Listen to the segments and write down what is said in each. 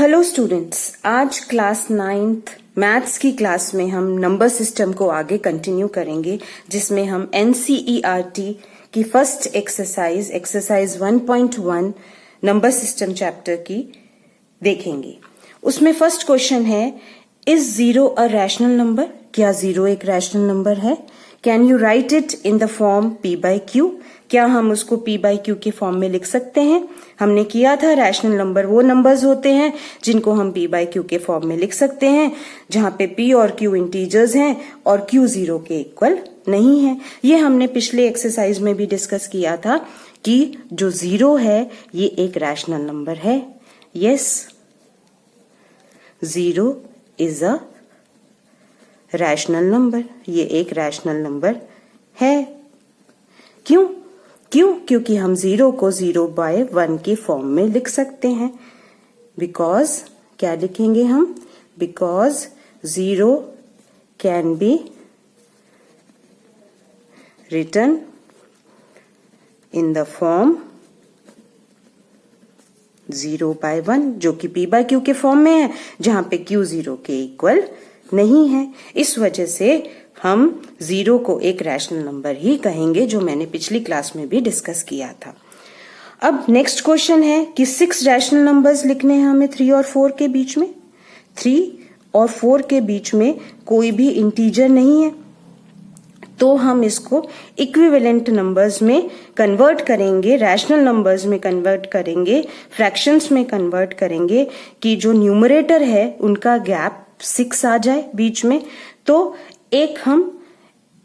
Hello students, आज class 9th maths की class में हम नंबर सिस्टम को आगे कंटिन्यू करेंगे, जिसमें हम एनसीईआरटी की first exercise 1.1 number system chapter की देखेंगे। उसमें फर्स्ट क्वेश्चन है, is zero a rational number? क्या जीरो एक रैशनल नंबर है? Can you right it in the form p by q? क्या हम उसको p by q के फॉर्म में लिख सकते हैं? हमने किया था रैशनल नंबर वो नंबर्स होते हैं जिनको हम p by q के फॉर्म में लिख सकते हैं, जहां पे p और q इंटीजर्स हैं और q जीरो के इक्वल नहीं है। ये हमने पिछले एक्सरसाइज में भी डिस्कस किया था कि जो जीरो है ये एक रैशनल नंबर है। Yes, zero is a rational number, ये एक रैशनल नंबर है। क्यों? क्योंकि हम जीरो को 0/1 के फॉर्म में लिख सकते हैं। बिकॉज क्या लिखेंगे हम? Because zero can be written in the form 0/1, जो कि p by q के फॉर्म में है, जहां पे q जीरो के इक्वल नहीं है। इस वजह से हम जीरो को एक रैशनल नंबर ही कहेंगे, जो मैंने पिछली क्लास में भी डिस्कस किया था। अब नेक्स्ट क्वेश्चन है कि 6 रैशनल नंबर्स लिखने हैं हमें 3 और 4 के बीच में। 3 और 4 के बीच में कोई भी इंटीजर नहीं है, तो हम इसको इक्विवेलेंट नंबर्स में कन्वर्ट करेंगे, रैशनल नंबर्स में कन्वर्ट करेंगे, फ्रैक्शंस में कन्वर्ट करेंगे कि जो न्यूमरेटर है उनका गैप 6 आ जाए बीच में। तो एक हम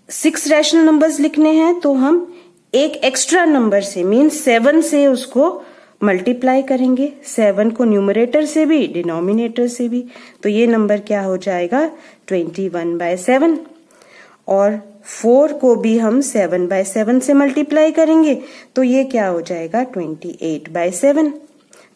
6 रैशनल नंबर्स लिखने हैं, तो हम एक एक्स्ट्रा नंबर से मीन्स 7 से उसको मल्टीप्लाई करेंगे, 7 को न्यूमरेटर से भी डिनोमिनेटर से भी। तो ये नंबर क्या हो जाएगा? 21/7। और 4 को भी हम 7/7 से मल्टीप्लाई करेंगे, तो ये क्या हो जाएगा? 28/7।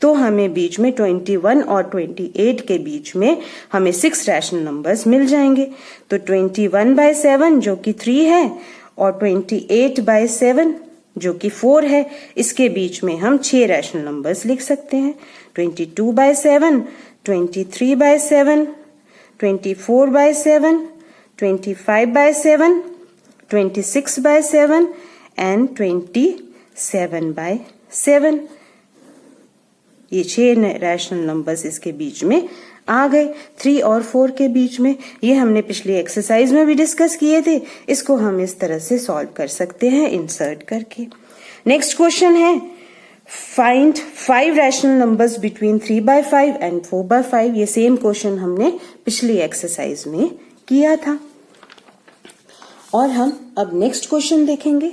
तो हमें बीच में 21 और 28 के बीच में हमें 6 रैशनल नंबर्स मिल जाएंगे। तो 21/7 जो कि 3 है और 28/7 जो कि 4 है, इसके बीच में हम 6 रैशनल नंबर्स लिख सकते हैं। 22/7, 23/7, 24/7, 25/7, 26/7 एंड 27/7। ये 6 रैशनल नंबर्स इसके बीच में आ गए। 3 और 4 के बीच में, ये हमने पिछली एक्सरसाइज में भी डिस्कस किए थे। इसको हम इस तरह से सॉल्व कर सकते हैं इंसर्ट करके। नेक्स्ट क्वेश्चन है, find 5 rational numbers between 3/5 and 4/5। ये सेम क्वेश्चन हमने पिछली एक्सरसाइज में किया था। और हम अब नेक्स्ट क्वेश्चन देखेंगे,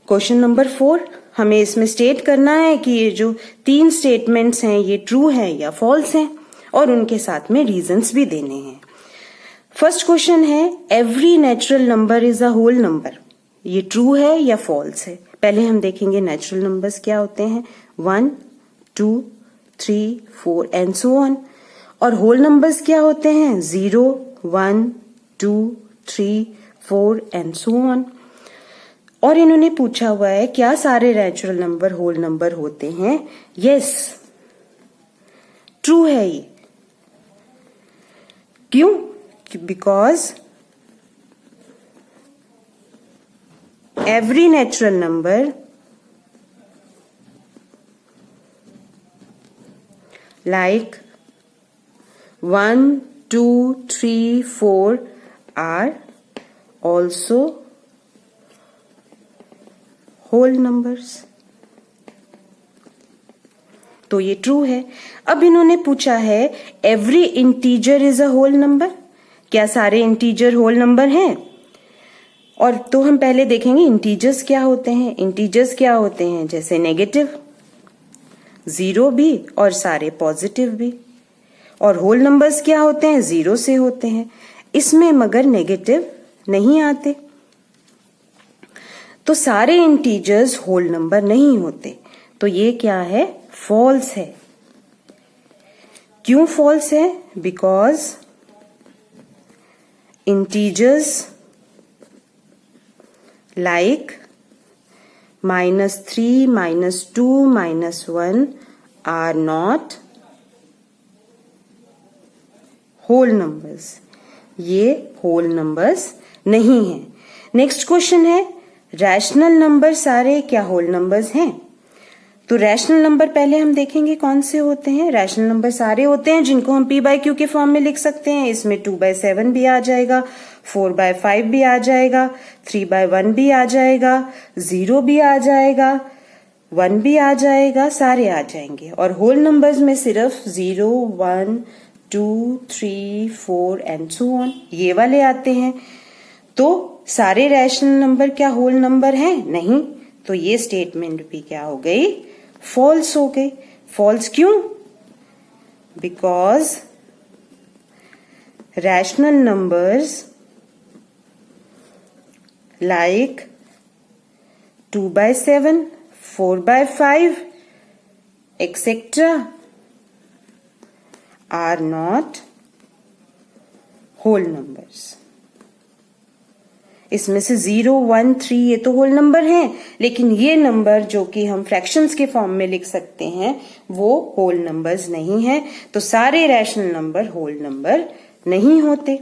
क्वेश्चन नंबर 4। हमें इसमें स्टेट करना है कि ये जो 3 स्टेटमेंट्स हैं ये ट्रू है या फॉल्स हैं, और उनके साथ में रीजंस भी देने हैं। फर्स्ट क्वेश्चन है, every natural number is a whole number. ये ट्रू है या फॉल्स है? पहले हम देखेंगे नेचुरल नंबर्स क्या होते हैं। 1, 2, 3, 4 एंड सो ऑन। और होल नंबर्स क्या होते हैं? 0, 1, 2, 3, 4 एंड सो ऑन। और इन्होंने पूछा हुआ है, क्या सारे नेचुरल नंबर होल नंबर होते हैं? यस, ट्रू है ये। क्यों? Because every natural number like 1, 2, 3, 4 are also whole numbers. तो ये ट्रू है। अब इन्होंने पूछा है, every integer is a whole number. क्या सारे इंटीजर होल नंबर हैं? और तो हम पहले देखेंगे इंटीजर्स क्या होते हैं। इंटीजर्स क्या होते हैं? जैसे नेगेटिव, 0 भी और सारे पॉजिटिव भी। और होल नंबर्स क्या होते हैं? 0 से होते हैं। इसमें मगर नेगेटिव नहीं आते। तो सारे इंटीजर्स होल नंबर नहीं होते। तो ये क्या है? फॉल्स है। क्यों फॉल्स है? Because integers like -3, -2, -1 are not whole numbers, ये होल नंबर्स नहीं है। नेक्स्ट क्वेश्चन है रैशनल नंबर सारे क्या होल नंबर्स हैं? तो रैशनल नंबर पहले हम देखेंगे कौन से होते हैं। रैशनल नंबर सारे होते हैं जिनको हम p/q के फॉर्म में लिख सकते हैं। इसमें 2/7 भी आ जाएगा, 4/5 भी आ जाएगा, 3/1 भी आ जाएगा, 0 भी आ जाएगा, 1 भी आ जाएगा, सारे आ जाएंगे। और होल नंबर्स में सिर्फ 0, 1, 2, 3, 4 एंड सो ऑन ये वाले आते हैं। तो सारे रैशनल नंबर क्या होल नंबर हैं? नहीं। तो ये स्टेटमेंट भी क्या हो गई? फॉल्स हो गई। फॉल्स क्यों? Because rational numbers like 2/7, 4/5 etc. are not whole numbers. इसमें से 0, 1, 3 ये तो होल नंबर हैं, लेकिन ये नंबर जो कि हम फ्रैक्शंस के फॉर्म में लिख सकते हैं वो होल नंबर्स नहीं है। तो सारे रैशनल नंबर होल नंबर नहीं होते।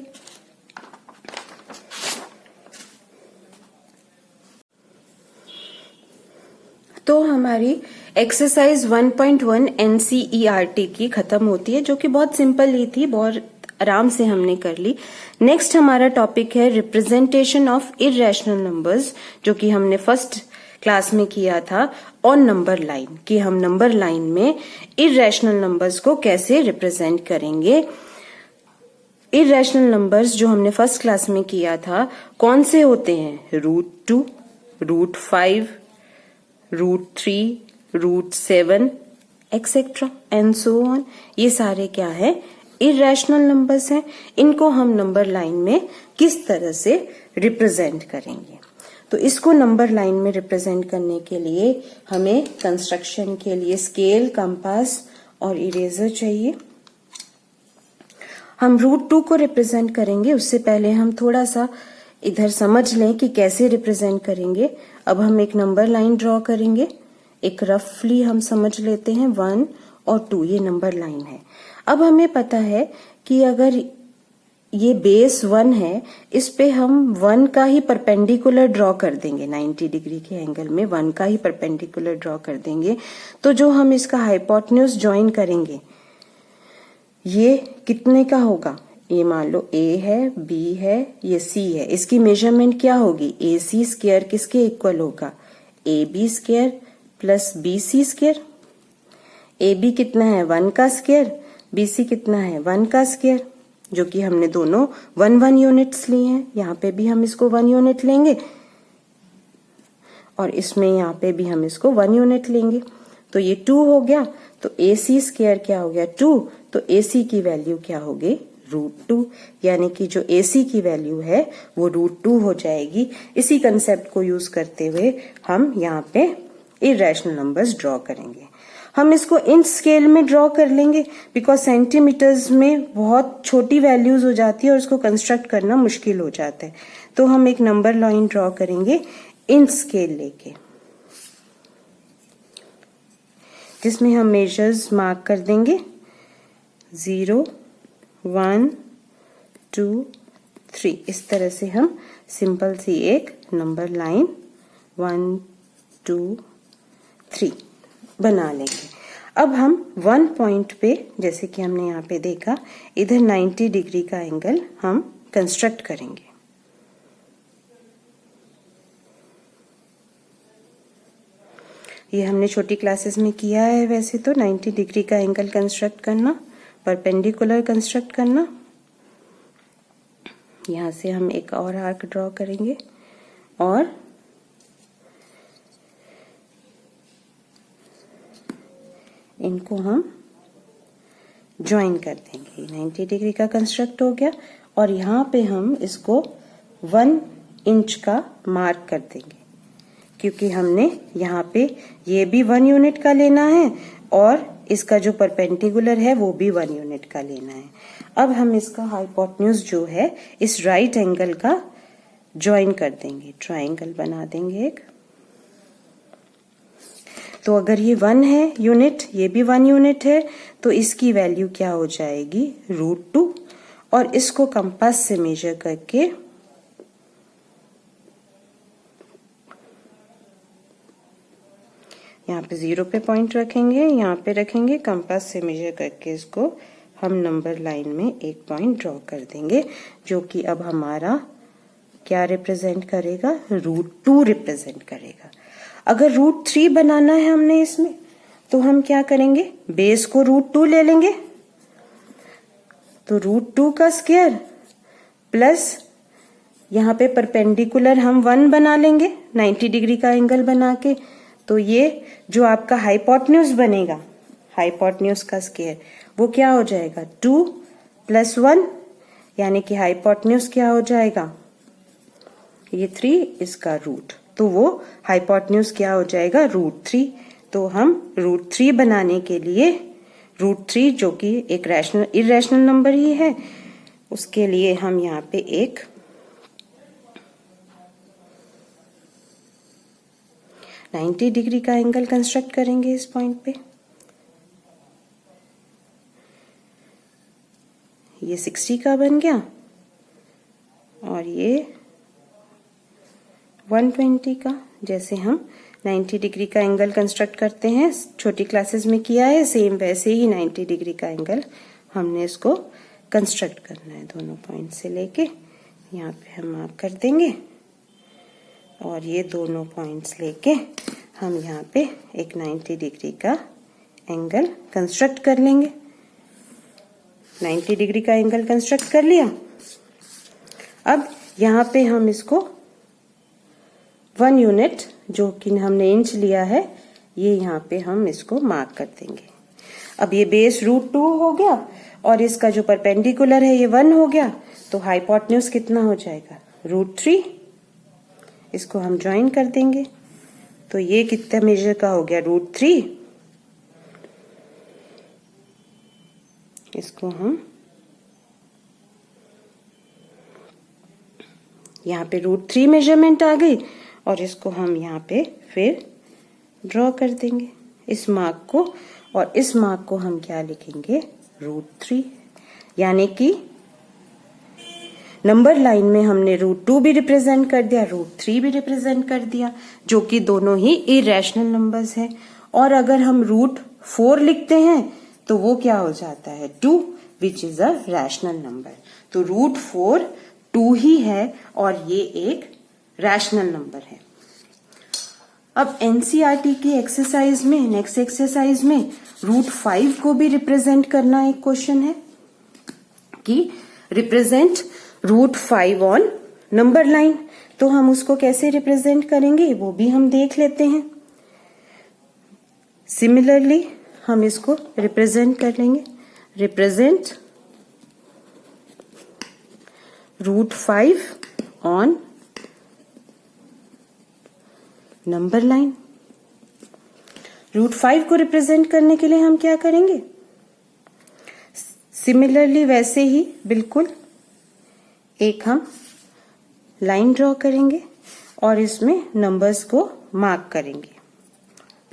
तो हमारी एक्सरसाइज 1.1 NCERT की खत्म होती है, जो कि बहुत सिंपल ही थी, बहुत आराम से हमने कर ली। नेक्स्ट हमारा टॉपिक है रिप्रेजेंटेशन ऑफ इररेशनल नंबर्स, जो कि हमने फर्स्ट क्लास में किया था ऑन नंबर लाइन, कि हम नंबर लाइन में इररेशनल नंबर्स को कैसे रिप्रेजेंट करेंगे। इररेशनल नंबर्स जो हमने फर्स्ट क्लास में किया था कौन से होते हैं? √2, √5, √3, √7 एक्सेट्रा एंड सो ऑन। ये सारे क्या है? इररेशनल नंबर्स हैं। इनको हम नंबर लाइन में किस तरह से रिप्रेजेंट करेंगे? तो इसको नंबर लाइन में रिप्रेजेंट करने के लिए हमें कंस्ट्रक्शन के लिए स्केल, कंपास और इरेजर चाहिए। हम √2 को रिप्रेजेंट करेंगे, उससे पहले हम थोड़ा सा इधर समझ लें कि कैसे रिप्रेजेंट करेंगे। अब हम एक नंबर लाइन ड्रॉ करेंगे। एक रफली हम समझ लेते हैं 1 और 2 ये नंबर लाइन है। अब हमें पता है कि अगर ये बेस 1 है, इस पे हम 1 का ही परपेंडिकुलर ड्रॉ कर देंगे, 90 डिग्री के एंगल में 1 का ही परपेंडिकुलर ड्रॉ कर देंगे। तो जो हम इसका हाइपोटेन्यूज ज्वाइन करेंगे ये कितने का होगा? ये मान लो A है, B है, ये C है। इसकी मेजरमेंट क्या होगी? AC स्क्वायर किसके इक्वल होगा? AB square plus BC square. AB कितना है? 1 का स्क्वायर। BC कितना है? 1 का स्क्वायर, जो कि हमने दोनों 1 यूनिट्स ली हैं। यहाँ पे भी हम इसको 1 यूनिट लेंगे और इसमें यहाँ पे भी हम इसको 1 यूनिट लेंगे। तो ये 2 हो गया। तो AC स्क्वायर क्या हो गया? 2। तो AC की वैल्यू क्या होगी? √2। यानी कि जो AC की वैल्यू है वो √2 हो जाएगी। इसी कंसेप्ट को यूज करते हुए हम यहाँ पे इररेशनल नंबर्स ड्रॉ करेंगे। हम इसको इंच स्केल में ड्रॉ कर लेंगे, बिकॉज सेंटीमीटर्स में बहुत छोटी वैल्यूज हो जाती है और उसको कंस्ट्रक्ट करना मुश्किल हो जाता है। तो हम एक नंबर लाइन ड्रॉ करेंगे इंच स्केल लेके, जिसमें हम मेजर्स मार्क कर देंगे 0, 1, 2, 3। इस तरह से हम सिंपल सी एक नंबर लाइन 1, 2, 3 बना लेंगे। अब हम 1 पॉइंट पे, जैसे कि हमने यहाँ पे देखा, इधर 90 डिग्री का एंगल हम कंस्ट्रक्ट करेंगे। ये हमने छोटी क्लासेस में किया है वैसे तो, 90 डिग्री का एंगल कंस्ट्रक्ट करना, परपेंडिकुलर कंस्ट्रक्ट करना। यहाँ से हम एक और आर्क ड्रॉ करेंगे और इनको हम ज्वाइन कर देंगे। 90 डिग्री का कंस्ट्रक्ट हो गया और यहाँ पे हम इसको 1 इंच का मार्क कर देंगे, क्योंकि हमने यहाँ पे ये भी 1 यूनिट का लेना है और इसका जो परपेंडिकुलर है वो भी 1 यूनिट का लेना है। अब हम इसका हाइपोटेन्यूज जो है इस राइट एंगल का ज्वाइन कर देंगे, ट्राइंगल बना देंगे एक। तो अगर ये 1 है यूनिट, ये भी 1 यूनिट है, तो इसकी वैल्यू क्या हो जाएगी? √2। और इसको कंपास से मेजर करके यहाँ पे 0 पे पॉइंट रखेंगे, यहाँ पे रखेंगे, कंपास से मेजर करके इसको हम नंबर लाइन में एक पॉइंट ड्रॉ कर देंगे, जो कि अब हमारा क्या रिप्रेजेंट करेगा, √2 रिप्रेजेंट करेगा। अगर √3 बनाना है हमने इसमें, तो हम क्या करेंगे, बेस को √2 ले लेंगे, तो √2 का स्क्वायर प्लस यहाँ पे परपेंडिकुलर हम 1 बना लेंगे 90 डिग्री का एंगल बना के, तो ये जो आपका हाइपोटेन्यूज बनेगा, हाइपोटेन्यूज का स्क्वायर वो क्या हो जाएगा, 2 + 1, यानी कि हाइपोटेन्यूज क्या हो जाएगा, ये 3, इसका रूट, तो वो हाइपोटेन्यूज क्या हो जाएगा, √3। तो हम √3 बनाने के लिए √3 जो कि एक इरेशनल नंबर ही है, उसके लिए हम यहाँ पे एक 90 डिग्री का एंगल कंस्ट्रक्ट करेंगे इस पॉइंट पे। ये 60 का बन गया और ये 120 का। जैसे हम 90 डिग्री का एंगल कंस्ट्रक्ट करते हैं, छोटी क्लासेस में किया है, सेम वैसे ही 90 डिग्री का एंगल हमने इसको कंस्ट्रक्ट करना है। दोनों पॉइंट से लेके यहाँ पे हम मार्क कर देंगे और ये दोनों पॉइंट्स लेके हम यहाँ पे एक 90 डिग्री का एंगल कंस्ट्रक्ट कर लेंगे। 90 डिग्री का एंगल कंस्ट्रक्ट कर लिया। अब यहाँ पे हम इसको 1 यूनिट जो कि हमने इंच लिया है, ये यहाँ पे हम इसको मार्क कर देंगे। अब ये बेस √2 हो गया और इसका जो परपेंडिकुलर है ये 1 हो गया, तो हाइपोटेन्यूज कितना हो जाएगा, √3। इसको हम ज्वाइन कर देंगे, तो ये कितना मेजर का हो गया, √3। इसको हम यहाँ पे √3 मेजरमेंट आ गई और इसको हम यहाँ पे फिर ड्रॉ कर देंगे इस मार्क को, और इस मार्क को हम क्या लिखेंगे, √3। यानी कि नंबर लाइन में हमने √2 भी रिप्रेजेंट कर दिया, √3 भी रिप्रेजेंट कर दिया, जो कि दोनों ही इरेशनल नंबर्स हैं। और अगर हम √4 लिखते हैं तो वो क्या हो जाता है, 2, which is a rational number. तो √4 2 ही है और ये एक रैशनल नंबर है। अब एनसीईआरटी की एक्सरसाइज में, नेक्स्ट एक्सरसाइज में √5 को भी रिप्रेजेंट करना एक क्वेश्चन है कि रिप्रेजेंट √5 ऑन नंबर लाइन। तो हम उसको कैसे रिप्रेजेंट करेंगे वो भी हम देख लेते हैं। सिमिलरली हम इसको रिप्रेजेंट कर लेंगे, रिप्रेजेंट √5 ऑन नंबर लाइन। √5 को रिप्रेजेंट करने के लिए हम क्या करेंगे, सिमिलरली वैसे ही बिल्कुल एक हम लाइन ड्रॉ करेंगे और इसमें नंबर्स को मार्क करेंगे,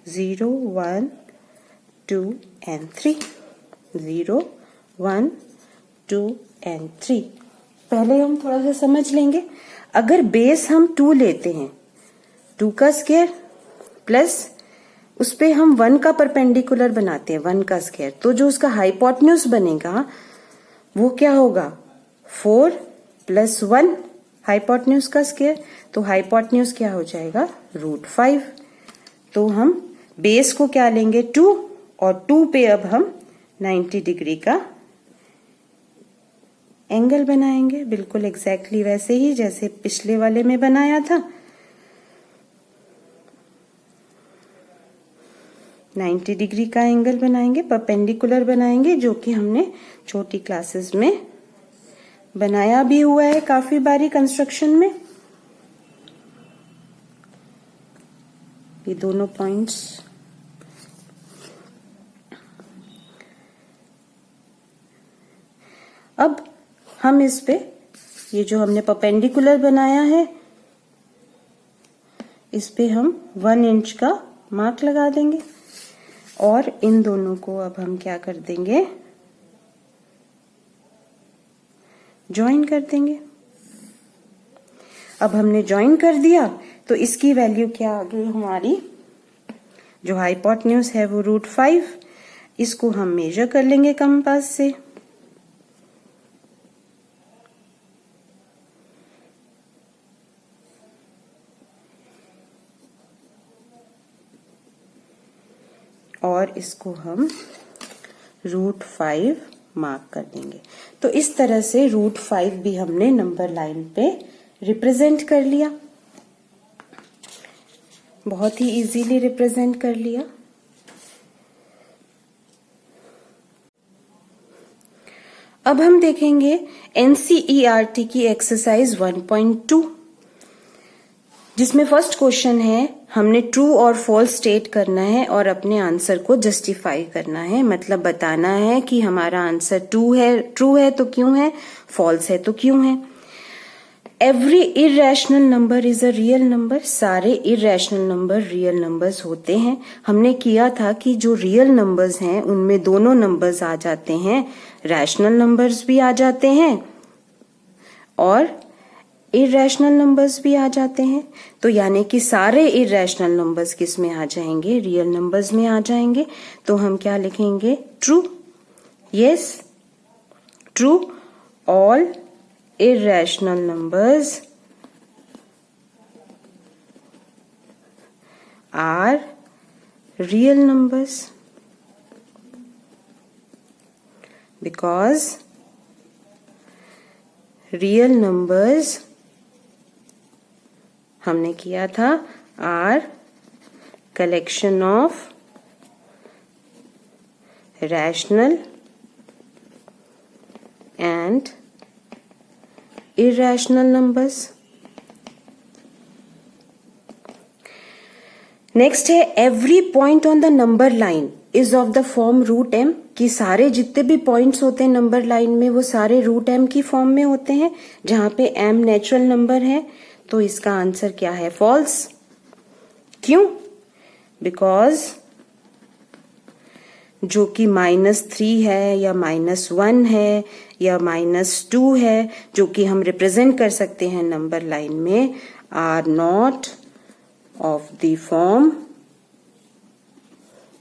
0, 1, 2 and 3, 0, 1, 2 and 3। पहले हम थोड़ा सा समझ लेंगे। अगर बेस हम 2 लेते हैं, 2 का स्क्वायर प्लस उस पे हम 1 का परपेंडिकुलर बनाते हैं, 1 का स्क्वायर, तो जो उसका हाइपोटेन्यूज बनेगा वो क्या होगा, 4 + 1 हाइपोटेन्यूज का स्क्वायर, तो हाइपोटेन्यूज क्या हो जाएगा, √5। तो हम बेस को क्या लेंगे, 2, और 2 पे अब हम 90 डिग्री का एंगल बनाएंगे, बिल्कुल एग्जैक्टली वैसे ही जैसे पिछले वाले में बनाया था। 90 डिग्री का एंगल बनाएंगे, परपेंडिकुलर बनाएंगे, जो कि हमने छोटी क्लासेस में बनाया भी हुआ है काफी बारी कंस्ट्रक्शन में। ये दोनों पॉइंट्स अब हम इस पे ये जो हमने परपेंडिकुलर बनाया है इस पे हम 1 इंच का मार्क लगा देंगे और इन दोनों को अब हम क्या कर देंगे, ज्वाइन कर देंगे। अब हमने ज्वाइन कर दिया तो इसकी वैल्यू क्या आ गई हमारी, जो हाइपोटेन्यूज है वो √5, इसको हम मेजर कर लेंगे कंपास से। और इसको हम √5 मार्क कर देंगे। तो इस तरह से √5 भी हमने नंबर लाइन पे रिप्रेजेंट कर लिया, बहुत ही इजीली रिप्रेजेंट कर लिया। अब हम देखेंगे NCERT की एक्सरसाइज 1.2, जिसमें फर्स्ट क्वेश्चन है हमने ट्रू और फॉल्स स्टेट करना है और अपने आंसर को जस्टिफाई करना है, मतलब बताना है कि हमारा आंसर ट्रू है तो क्यों है, फॉल्स है तो क्यों है। Every irrational number is a real number, सारे इरेशनल नंबर रियल नंबर्स होते हैं। हमने किया था कि जो रियल नंबर्स हैं उनमें दोनों नंबर्स आ जाते हैं, रैशनल नंबर्स भी आ जाते हैं और इरेशनल नंबर्स भी आ जाते हैं। तो यानी कि सारे इरेशनल नंबर्स किस में आ जाएंगे, रियल नंबर्स में आ जाएंगे। तो हम क्या लिखेंगे, true, yes true, all irrational numbers are real numbers because real numbers हमने किया था are collection of rational and irrational numbers। Next है every point on the number line is of the form √m, कि सारे जितने भी points होते हैं नंबर लाइन में वो सारे √m की फॉर्म में होते हैं, जहां पे m नेचुरल नंबर है। तो इसका आंसर क्या है, फॉल्स। क्यों, बिकॉज जो कि -3 है या -1 है या -2 है, जो कि हम रिप्रेजेंट कर सकते हैं नंबर लाइन में, are not of the form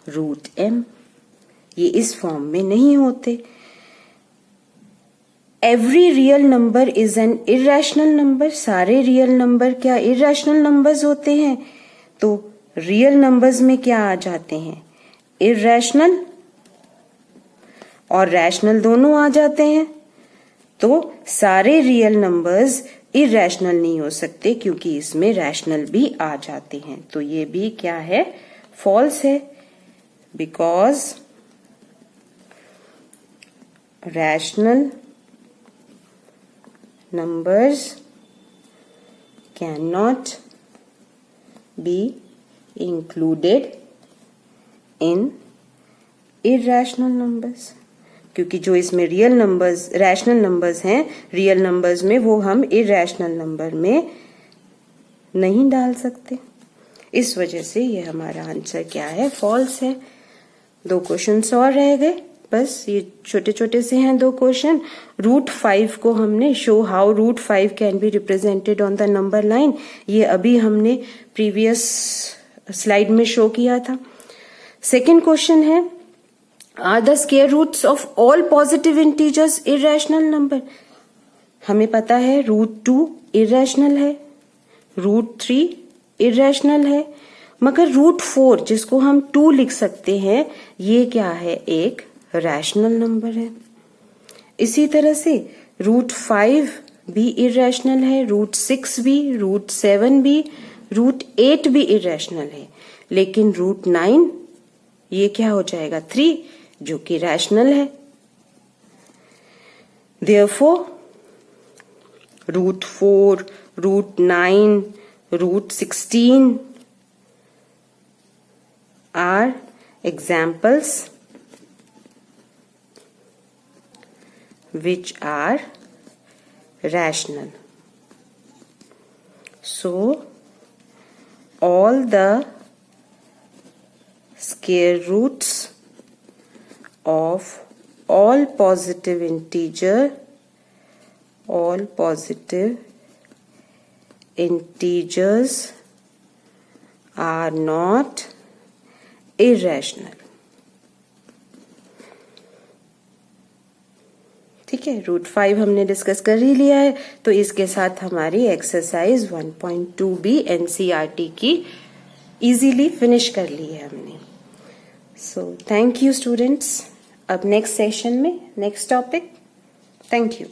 √m, ये इस फॉर्म में नहीं होते। Every real number is an irrational number, सारे रियल नंबर क्या इरेशनल नंबर्स होते हैं। तो रियल नंबर्स में क्या आ जाते हैं, इरेशनल और रैशनल दोनों आ जाते हैं। तो सारे रियल नंबर्स इरेशनल नहीं हो सकते क्योंकि इसमें रैशनल भी आ जाते हैं। तो ये भी क्या है, फॉल्स है, because rational numbers can not be included in irrational numbers, क्योंकि जो इसमें रियल नंबर्स रैशनल नंबर्स हैं, रियल नंबर्स में वो हम इरेशनल नंबर में नहीं डाल सकते। इस वजह से ये हमारा आंसर क्या है, फॉल्स है। 2 क्वेश्चंस और रह गए, बस ये छोटे छोटे से हैं 2 क्वेश्चन। √5 को हमने show how √5 can be represented on the number line, ये अभी हमने प्रीवियस स्लाइड में शो किया था। सेकेंड क्वेश्चन है, are the square roots of all positive integers irrational number. हमें पता है √2 इरेशनल है, √3 इरेशनल है, मगर √4 जिसको हम 2 लिख सकते हैं, ये क्या है, एक रैशनल नंबर है। इसी तरह से √5 भी इरेशनल है, √6 भी, √7 भी, √8 भी इरेशनल है, लेकिन √9 ये क्या हो जाएगा, 3, जो कि रैशनल है। Therefore, √4, √9, √16 are examples which are rational. So, all the square roots of all positive integer all positive integers are not irrational. ठीक है, √5 हमने डिस्कस कर ही लिया है, तो इसके साथ हमारी एक्सरसाइज 1.2 भी एनसीईआरटी की इजीली फिनिश कर ली है हमने. So thank you students. अब नेक्स्ट सेशन में नेक्स्ट टॉपिक. Thank you.